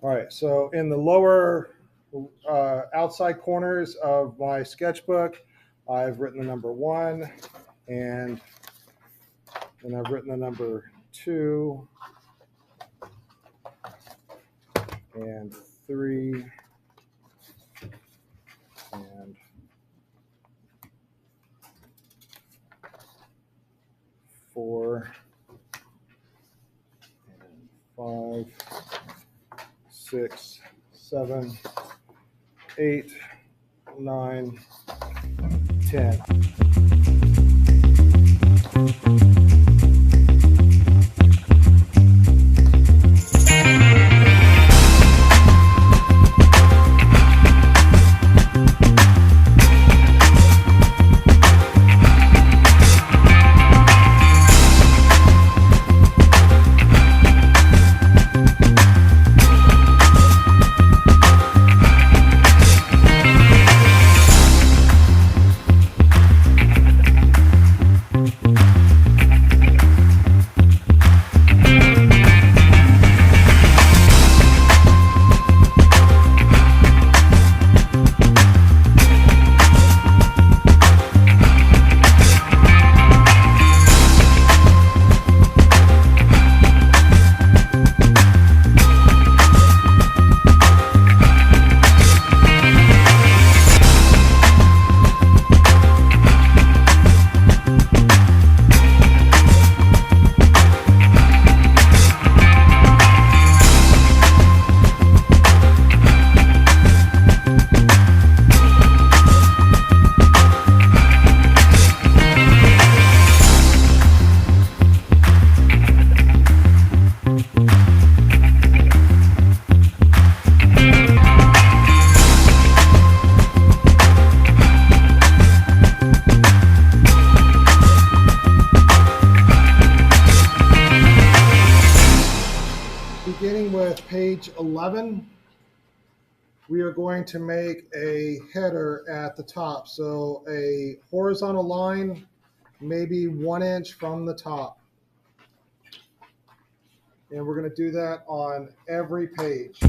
All right, so in the lower outside corners of my sketchbook, I've written the number 1, and then I've written the number 2, and 3, and 4, and 5, 6, 7, 8, 9, 10. Beginning with page 11, we are going to make a header at the top. So a horizontal line, maybe 1 inch from the top. And we're going to do that on every page.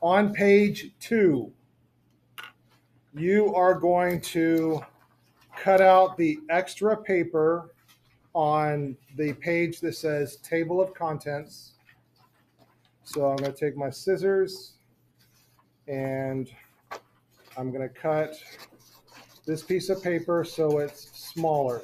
On page 2, you are going to cut out the extra paper on the page that says table of contents. So I'm going to take my scissors and I'm going to cut this piece of paper so it's smaller.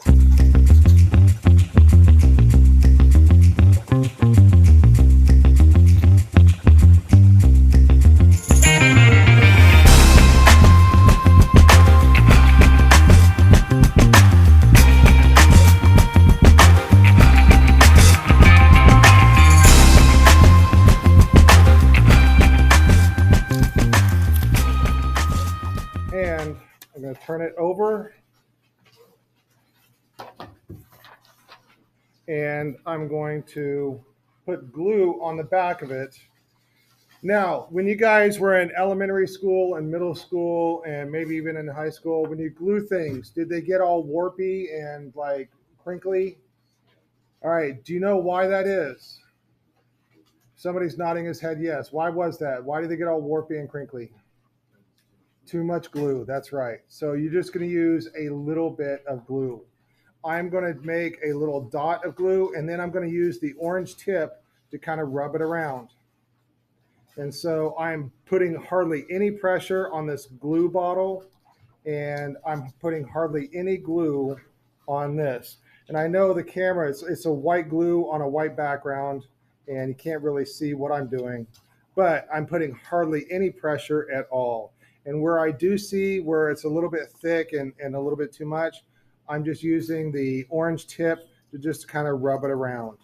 And I'm going to turn it over, and I'm going to put glue on the back of it Now, when you guys were in elementary school and middle school and maybe even in high school, when you glue things, did they get all warpy and like crinkly? All right, do you know why that is? Somebody's nodding his head yes. Why was that? Why did they get all warpy and crinkly? Too much glue, that's right. So you're just going to use a little bit of glue. I'm going to make a little dot of glue, and then I'm going to use the orange tip to kind of rub it around. And so I'm putting hardly any pressure on this glue bottle, and I'm putting hardly any glue on this. And I know the camera, it's a white glue on a white background, and you can't really see what I'm doing, but I'm putting hardly any pressure at all. And where I do see where it's a little bit thick and a little bit too much, I'm just using the orange tip to just kind of rub it around.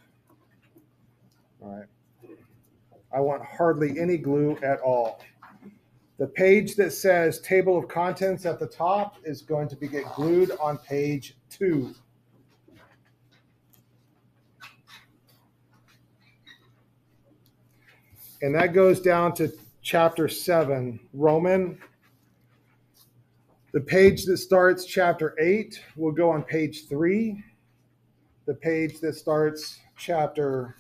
All right. I want hardly any glue at all. The page that says table of contents at the top is going to be get glued on page 2. And that goes down to chapter 7, Roman. The page that starts chapter 8 will go on page 3. The page that starts chapter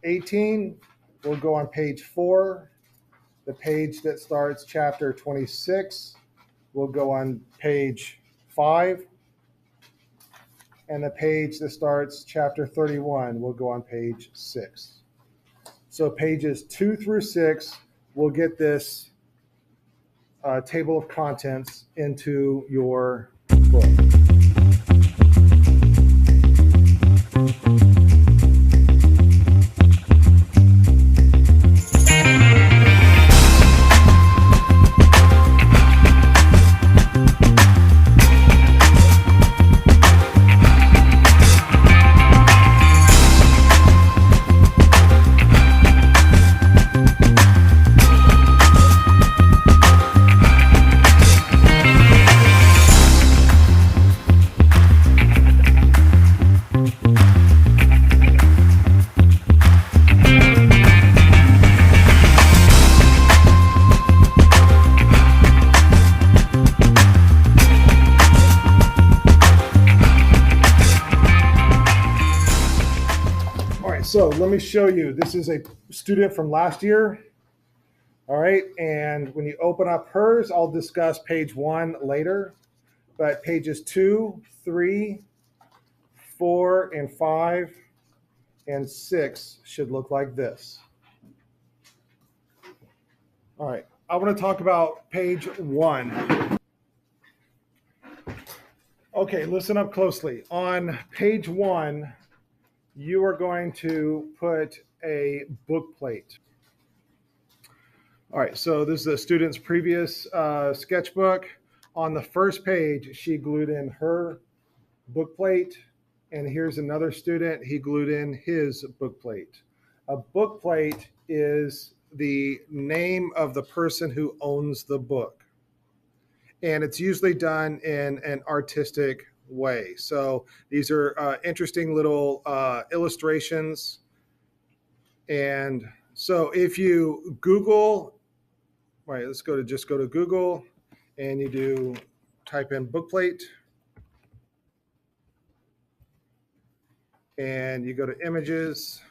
18 will go on page 4. The page that starts chapter 26 will go on page 5. And the page that starts chapter 31 will go on page 6. So pages 2 through 6 will get this table of contents into your book. So let me show you. This is a student from last year. All right. And when you open up hers, I'll discuss page 1 later. But pages 2, 3, 4, and 5, and 6 should look like this. All right. I want to talk about page 1. Okay, listen up closely. On page 1, you are going to put a book plate. All right, so this is a student's previous sketchbook. On the first page, she glued in her book plate, and here's another student, he glued in his book plate. A book plate is the name of the person who owns the book, and it's usually done in an artistic way. So these are interesting little illustrations. And so if you Google, right, let's go to Google, and you type in book plate, and you go to images,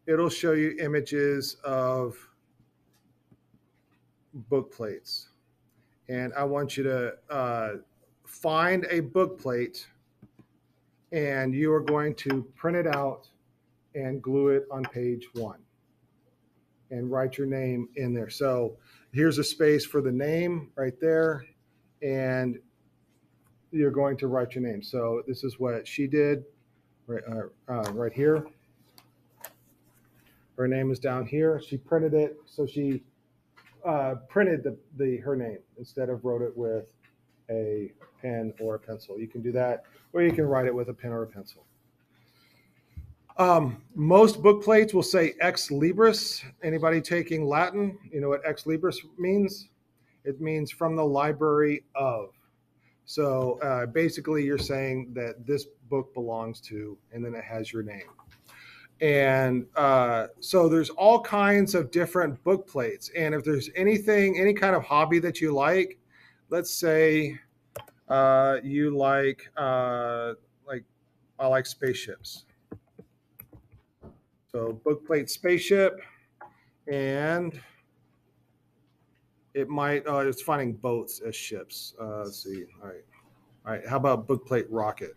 it'll show you images of book plates. And I want you to find a book plate, and you are going to print it out and glue it on page 1 and write your name in there. So here's a space for the name right there, and you're going to write your name. So this is what she did right here. Her name is down here. She printed it, so she printed her name instead of wrote it with a pen or a pencil. You can do that, or you can write it with a pen or a pencil. Most book plates will say ex libris. Anybody taking Latin, you know what ex libris means? It means from the library of. So basically you're saying that this book belongs to, and then it has your name. And so there's all kinds of different book plates. And if there's anything, any kind of hobby that you like, let's say you like I like spaceships. So book plate spaceship, and it might it's finding boats as ships. Let's see. All right. How about book plate rocket?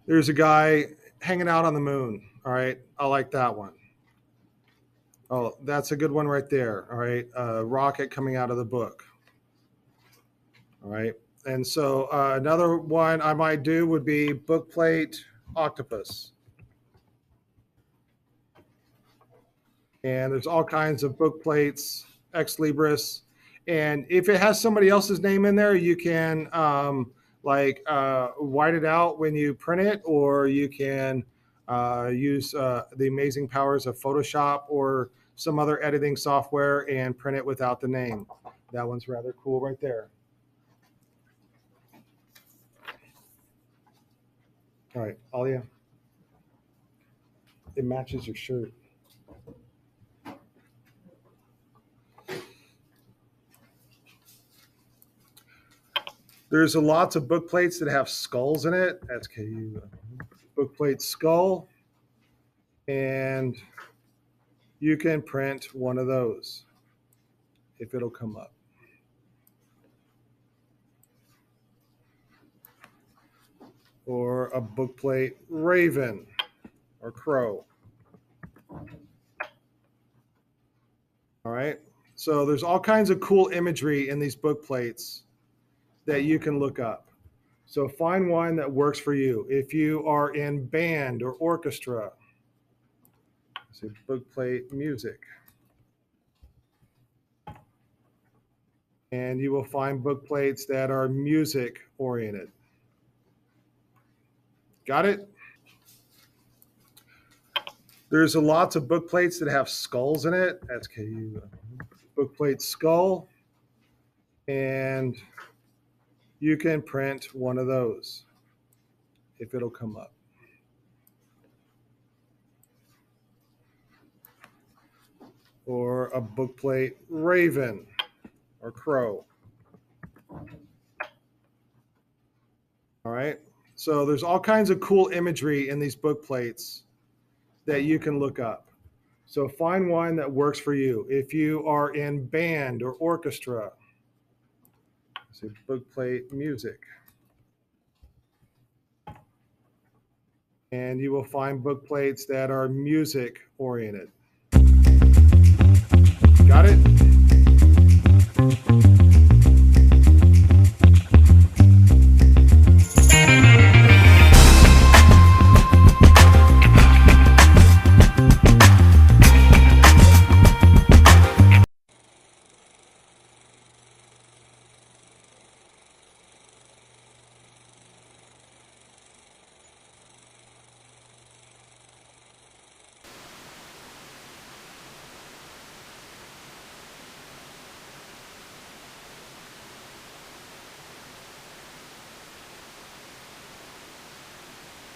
There's a guy hanging out on the moon. All right. I like that one. Oh, that's a good one right there. All right. Rocket coming out of the book. All right. And so another one I might do would be book plate octopus. And there's all kinds of book plates, ex libris. And if it has somebody else's name in there, you can white it out when you print it, or you can use the amazing powers of Photoshop or some other editing software and print it without the name. That one's rather cool right there. All right, Alia, it matches your shirt. There's lots of book plates that have skulls in it. That's KU. Book plate skull. And you can print one of those if it'll come up. Or a book plate raven or crow. All right. So there's all kinds of cool imagery in these book plates that you can look up. So find one that works for you. If you are in band or orchestra, say book plate music. And you will find book plates that are music oriented. Got it? There's lots of book plates that have skulls in it. That's KU. Book plate skull. And you can print one of those if it'll come up. Or a book plate raven or crow. All right. So there's all kinds of cool imagery in these book plates that you can look up. So find one that works for you. If you are in band or orchestra, say book plate music. And you will find book plates that are music oriented. Got it?